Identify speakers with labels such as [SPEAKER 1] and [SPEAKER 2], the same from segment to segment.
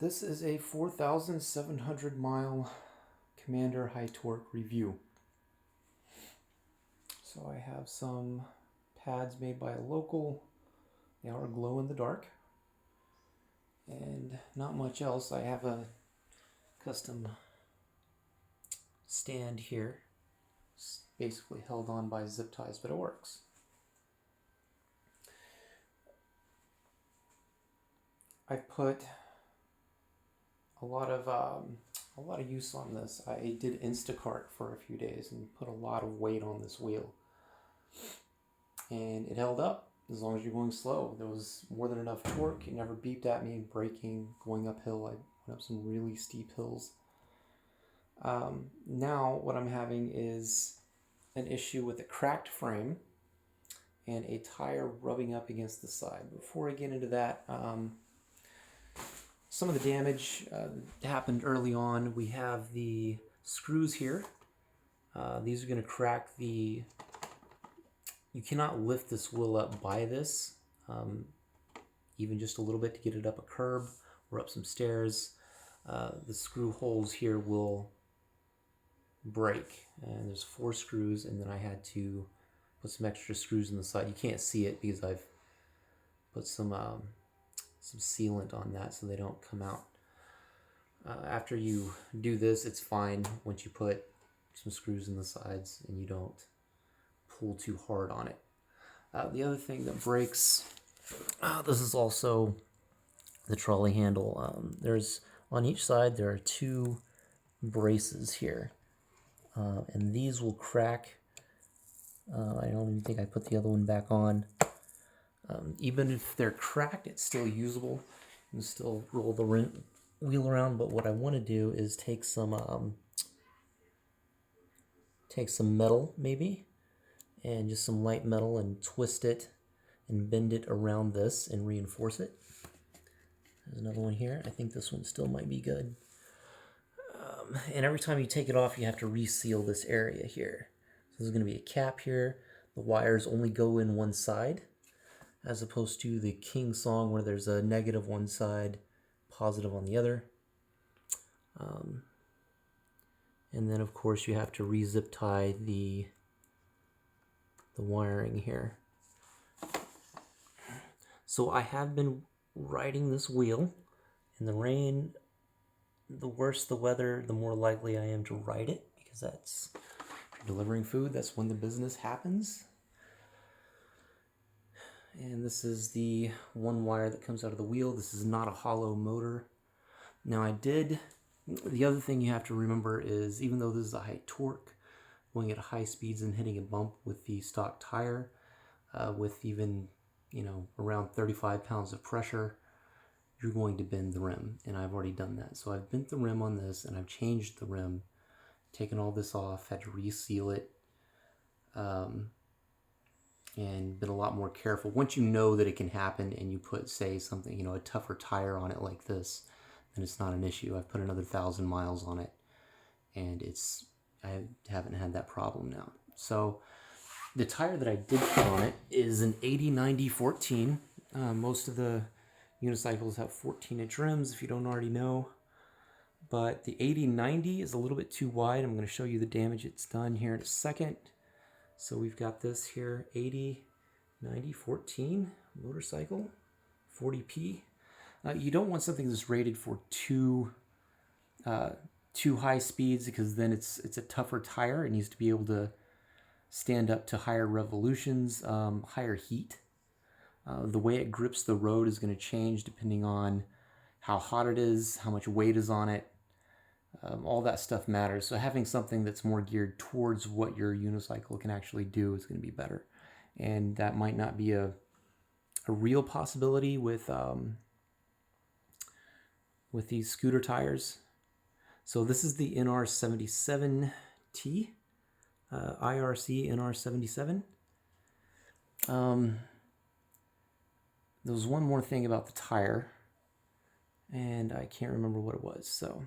[SPEAKER 1] This is a 4,700 mile Commander high torque review. So I have some pads made by a local. They are glow in the dark. And not much else. I have a custom stand here. It's basically held on by zip ties, but it works. I put a lot of use on this. I did Instacart for a few days and put a lot of weight on this wheel, and it held up as long as you're going slow. There was more than enough torque. It never beeped at me braking, going uphill. I went up some really steep hills. Now what I'm having is an issue with a cracked frame and a tire rubbing up against the side. Before I get into that, some of the damage happened early on. We have the screws here. These are going to crack the... You cannot lift this wheel up by this, even just a little bit to get it up a curb or up some stairs. The screw holes here will break, and there's 4 screws, and then I had to put some extra screws in the side. You can't see it because I've put some sealant on that so they don't come out. After you do this, it's fine once you put some screws in the sides and you don't pull too hard on it. The other thing that breaks, this is also the trolley handle. There's on each side there are 2 braces here, and these will crack. I don't even think I put the other one back on. Even if they're cracked, it's still usable. You can still roll the wheel around, but what I want to do is take some metal maybe, and just some light metal, and twist it and bend it around this and reinforce it. There's another one here. I think this one still might be good. And every time you take it off, you have to reseal this area here. So there's going to be a cap here. The wires only go in one side, as opposed to the King song where there's a negative one side, positive on the other. And then of course you have to re-zip tie the wiring here. So I have been riding this wheel in the rain. The worse the weather, the more likely I am to ride it, because that's, if you're delivering food, that's when the business happens. And this is the one wire that comes out of the wheel. This is not a hollow motor. Now the other thing you have to remember is, even though this is a high torque, going at high speeds and hitting a bump with the stock tire, with even, around 35 pounds of pressure, you're going to bend the rim. And I've already done that. So I've bent the rim on this, and I've changed the rim, taken all this off, had to reseal it, and been a lot more careful. Once you know that it can happen and you put, say, something, a tougher tire on it like this, then it's not an issue. I've put another 1,000 miles on it, and I haven't had that problem now. So the tire that I did put on it is an 80/90/14. Most of the unicycles have 14-inch rims, if you don't already know. But the 80/90 is a little bit too wide. I'm going to show you the damage it's done here in a second. So we've got this here, 80/90/14 motorcycle, 40p. You don't want something that's rated for too high speeds, because then it's a tougher tire. It needs to be able to stand up to higher revolutions, higher heat. The way it grips the road is going to change depending on how hot it is, how much weight is on it. All that stuff matters. So having something that's more geared towards what your unicycle can actually do is going to be better. And that might not be a real possibility with these scooter tires. So this is the NR77T, IRC NR77. There was one more thing about the tire, and I can't remember what it was. So,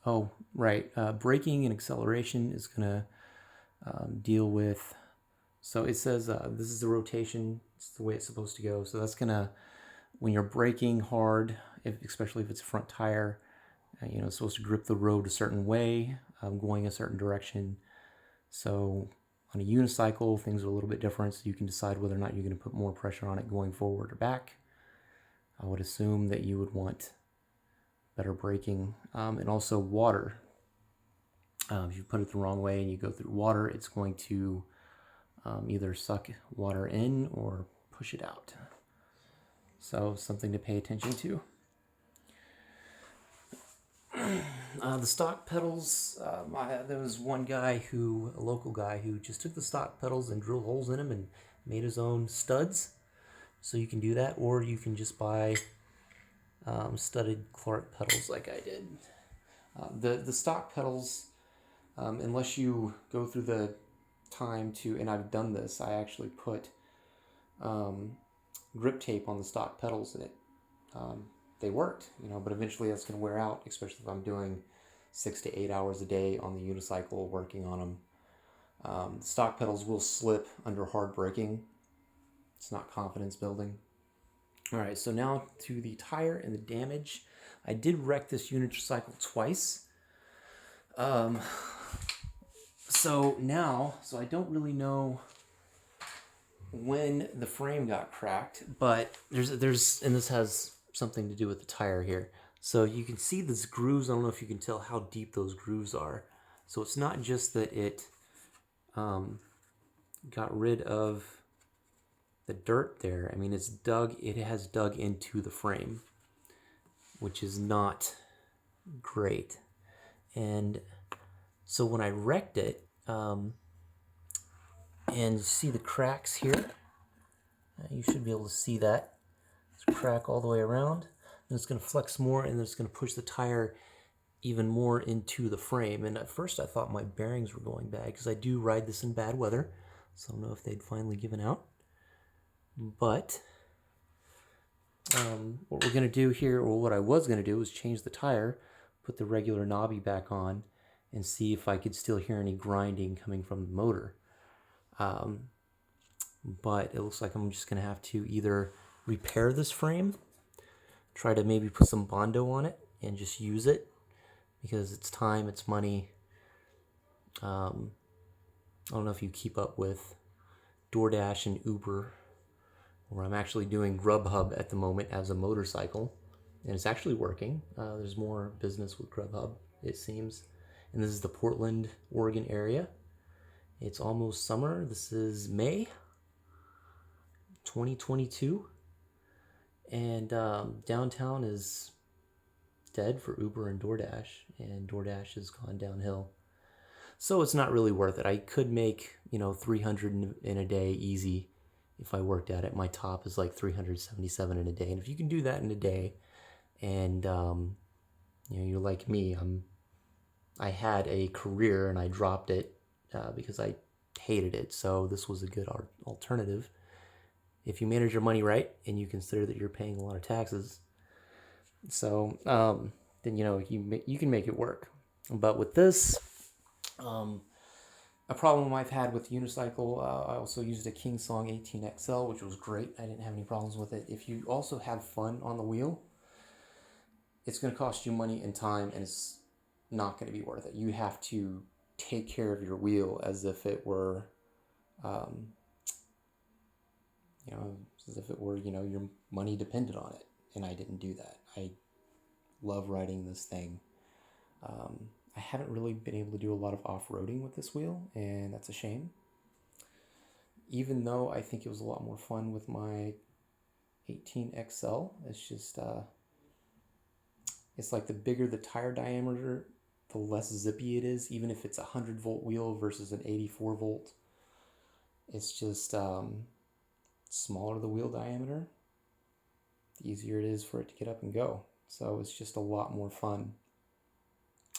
[SPEAKER 1] oh, right. Braking and acceleration is going to deal with So it says this is the rotation. It's the way it's supposed to go. So that's gonna, when you're braking hard, especially if it's a front tire, it's supposed to grip the road a certain way, going a certain direction. So on a unicycle, things are a little bit different. So you can decide whether or not you're going to put more pressure on it going forward or back. I would assume that you would want better braking, and also water. If you put it the wrong way and you go through water, it's going to either suck water in or push it out. So something to pay attention to. The stock pedals, there was one guy a local guy who just took the stock pedals and drilled holes in them and made his own studs. So you can do that, or you can just buy studded Clark pedals like I did. The stock pedals, unless you go through the time to, and I've done this, I actually put grip tape on the stock pedals and it they worked, but eventually that's going to wear out, especially if I'm doing 6 to 8 hours a day on the unicycle working on them. The stock pedals will slip under hard braking. It's not confidence building. All right, so now to the tire and the damage. I did wreck this unicycle twice. So I don't really know when the frame got cracked, but there's and this has something to do with the tire here. So you can see these grooves. I don't know if you can tell how deep those grooves are. So it's not just that it got rid of the dirt there. I mean, it has dug into the frame, which is not great. And so when I wrecked it, and you see the cracks here, you should be able to see that. It's a crack all the way around, and it's going to flex more, and it's going to push the tire even more into the frame. And at first I thought my bearings were going bad, because I do ride this in bad weather, so I don't know if they'd finally given out. But what we're going to do here, or what I was going to do, was change the tire, put the regular knobby back on, and see if I could still hear any grinding coming from the motor. But it looks like I'm just going to have to either repair this frame, try to maybe put some Bondo on it, and just use it, because it's time, it's money. I don't know if you keep up with DoorDash and Uber, where I'm actually doing Grubhub at the moment as a motorcycle, and it's actually working. There's more business with Grubhub, it seems. And this is the Portland, Oregon area. It's almost summer. This is May 2022, and downtown is dead for Uber and DoorDash has gone downhill. So it's not really worth it. I could make 300 in a day easy if I worked at it. My top is like 377 in a day, and if you can do that in a day, and you're like me, I had a career and I dropped it because I hated it. So this was a good alternative. If you manage your money right and you consider that you're paying a lot of taxes, so then you can make it work. But with this, a problem I've had with Unicycle, I also used a King Song 18XL, which was great. I didn't have any problems with it. If you also have fun on the wheel, it's going to cost you money and time, and it's not going to be worth it. You have to take care of your wheel as if it were, your money depended on it. And I didn't do that. I love riding this thing. I haven't really been able to do a lot of off-roading with this wheel, and that's a shame. Even though I think it was a lot more fun with my 18XL, it's just, it's like the bigger the tire diameter, the less zippy it is, even if it's a 100-volt wheel versus an 84-volt. It's just smaller the wheel diameter, the easier it is for it to get up and go. So it's just a lot more fun.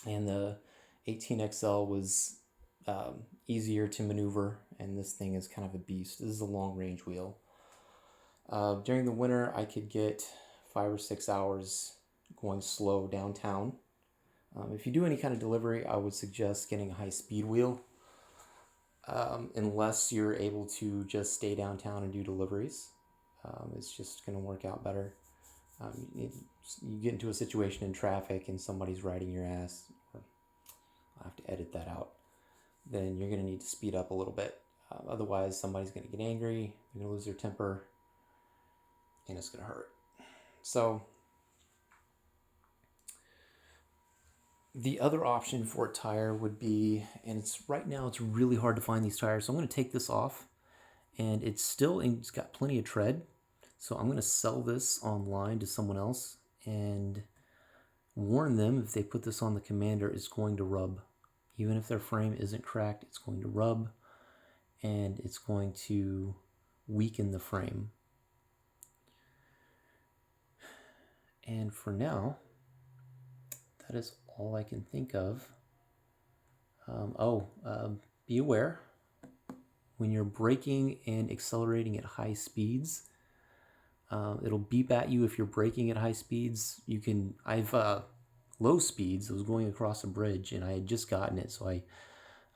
[SPEAKER 1] And the 18XL was easier to maneuver, and this thing is kind of a beast. This is a long-range wheel. During the winter, I could get 5 or 6 hours going slow downtown. If you do any kind of delivery, I would suggest getting a high-speed wheel. unless you're able to just stay downtown and do deliveries. It's just going to work out better. You get into a situation in traffic and somebody's riding your ass, or I'll have to edit that out, then you're going to need to speed up a little bit. Otherwise, somebody's going to get angry, they're going to lose their temper, and it's going to hurt. So the other option for a tire would be, and right now it's really hard to find these tires, so I'm going to take this off, and it's got plenty of tread, so I'm going to sell this online to someone else and warn them if they put this on the Commander, it's going to rub. Even if their frame isn't cracked, it's going to rub, and it's going to weaken the frame. And for now, that is all I can think of. Be aware, when you're braking and accelerating at high speeds, it'll beep at you if you're braking at high speeds. Low speeds, I was going across a bridge and I had just gotten it, so I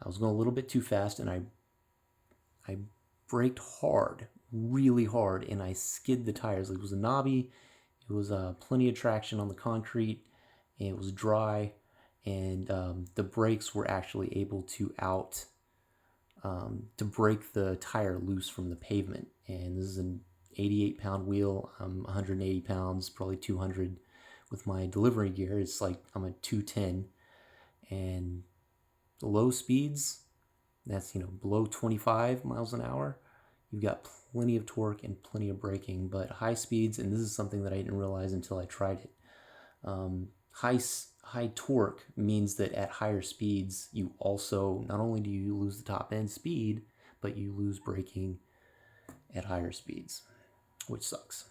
[SPEAKER 1] was going a little bit too fast, and I braked hard, really hard, and I skid the tires. It was a knobby, it was plenty of traction on the concrete, and it was dry, and the brakes were actually able to break the tire loose from the pavement. And this is an 88-pound wheel. I'm 180 pounds, probably 200 with my delivery gear. It's like I'm at 210, and low speeds, that's below 25 miles an hour, you've got plenty of torque and plenty of braking. But high speeds, and this is something that I didn't realize until I tried it, high torque means that at higher speeds you also, not only do you lose the top end speed, but you lose braking at higher speeds, which sucks.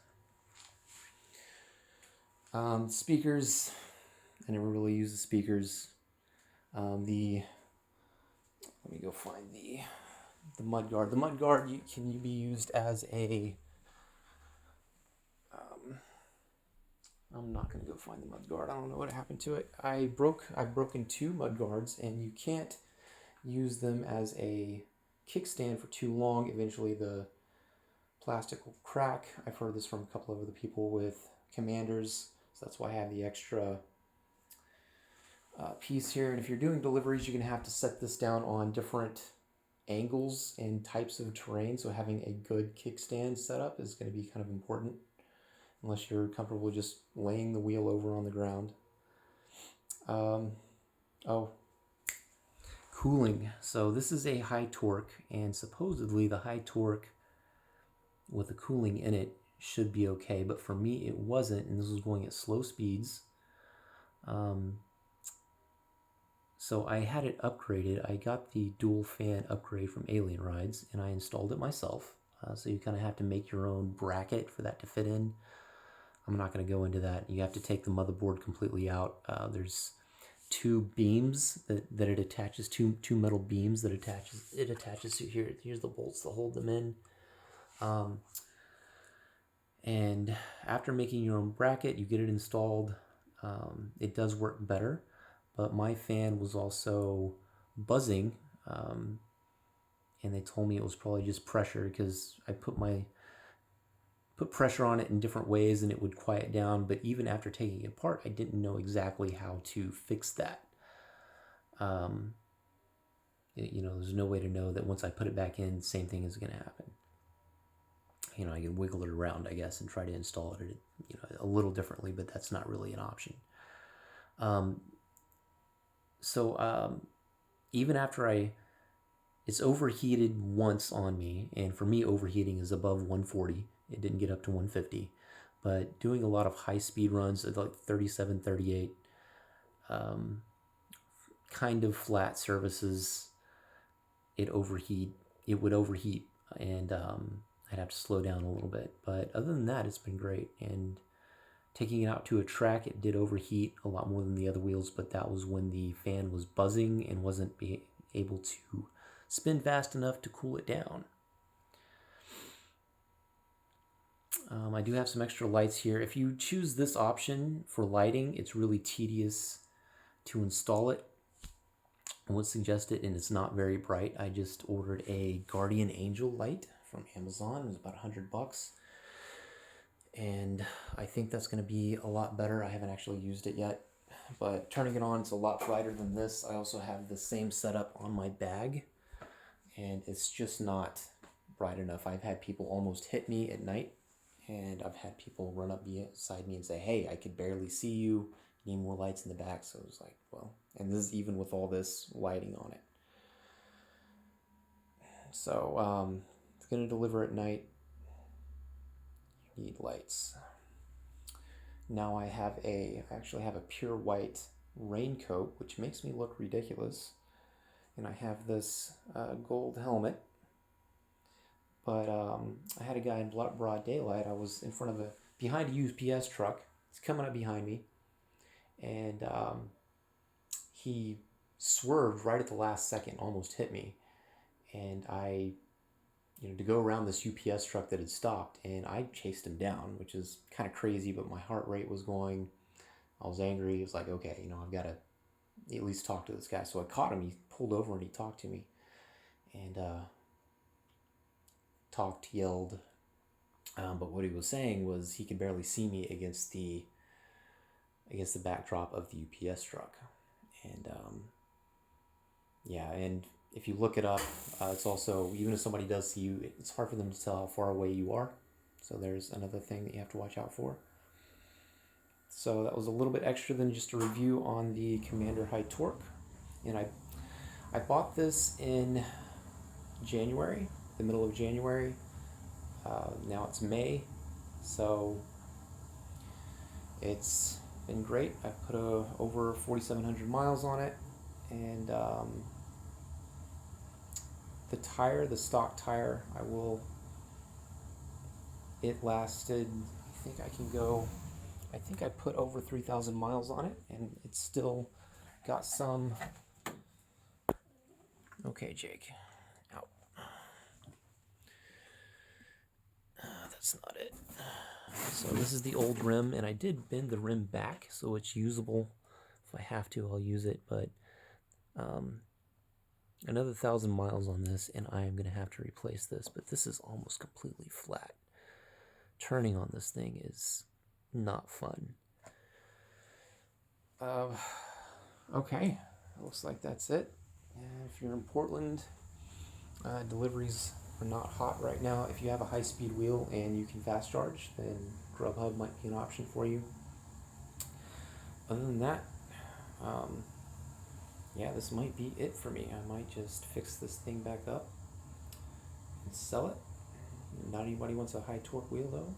[SPEAKER 1] Speakers, I never really use the speakers. Let me go find the mudguard. The mudguard can be used as a, I'm not going to go find the mudguard. I don't know what happened to it. I've broken 2 mudguards, and you can't use them as a kickstand for too long. Eventually the plastic will crack. I've heard this from a couple of other people with Commanders, so that's why I have the extra piece here. And if you're doing deliveries, you're going to have to set this down on different angles and types of terrain, so having a good kickstand setup is going to be kind of important, unless you're comfortable just laying the wheel over on the ground. Cooling. So this is a high torque, and supposedly the high torque with the cooling in it should be okay, but for me it wasn't, and this was going at slow speeds. So I had it upgraded. I got the dual fan upgrade from Alien Rides, and I installed it myself. So you kind of have to make your own bracket for that to fit in. I'm not going to go into that. You have to take the motherboard completely out. There's 2 beams that it attaches to, 2 metal beams that it attaches to here. Here's the bolts to hold them in. And after making your own bracket, you get it installed. It does work better, but my fan was also buzzing, and they told me it was probably just pressure, because I put pressure on it in different ways and it would quiet down. But even after taking it apart, I didn't know exactly how to fix that. There's no way to know that once I put it back in, the same thing is going to happen. I can wiggle it around, I guess, and try to install it, a little differently, but that's not really an option. Even after it's overheated once on me, and for me, overheating is above 140. It didn't get up to 150, but doing a lot of high-speed runs at like 37, 38, kind of flat surfaces, it would overheat, and I'd have to slow down a little bit. But other than that, it's been great. And taking it out to a track, it did overheat a lot more than the other wheels, but that was when the fan was buzzing and wasn't able to spin fast enough to cool it down. I do have some extra lights here. If you choose this option for lighting, it's really tedious to install it. I would suggest it, and it's not very bright. I just ordered a Guardian Angel light from Amazon. It was about $100, and I think that's going to be a lot better. I haven't actually used it yet, but turning it on, it's a lot brighter than this. I also have the same setup on my bag, and it's just not bright enough. I've had people almost hit me at night, and I've had people run up beside me and say, "Hey, I could barely see you. Need more lights in the back." So it was like, well, and this is even with all this lighting on it. So it's gonna deliver at night. You need lights. Now I actually have a pure white raincoat, which makes me look ridiculous. And I have this gold helmet. But I had a guy in broad daylight. I was in front of behind a UPS truck. He's coming up behind me. And he swerved right at the last second, almost hit me. And to go around this UPS truck that had stopped, and I chased him down, which is kind of crazy, but my heart rate was going. I was angry. It was like, okay, I've got to at least talk to this guy. So I caught him. He pulled over and he talked to me, and yelled. But what he was saying was he could barely see me against the backdrop of the UPS truck, and and if you look it up, it's also, even if somebody does see you, it's hard for them to tell how far away you are. So there's another thing that you have to watch out for. So that was a little bit extra than just a review on the Commander High Torque. And I bought this in January, the middle of January. Now it's May, so it's been great. I put over 4,700 miles on it, and the stock tire, it lasted, I think I put over 3,000 miles on it, and it's still got some, okay, Jake, out. That's not it. So this is the old rim, and I did bend the rim back, so it's usable. If I have to, I'll use it, but another 1,000 miles on this, and I am going to have to replace this, but this is almost completely flat. Turning on this thing is not fun. Okay, looks like that's it. And if you're in Portland, deliveries are not hot right now. If you have a high-speed wheel and you can fast charge, then Grubhub might be an option for you. Other than that, this might be it for me. I might just fix this thing back up and sell it. Not anybody wants a high torque wheel though.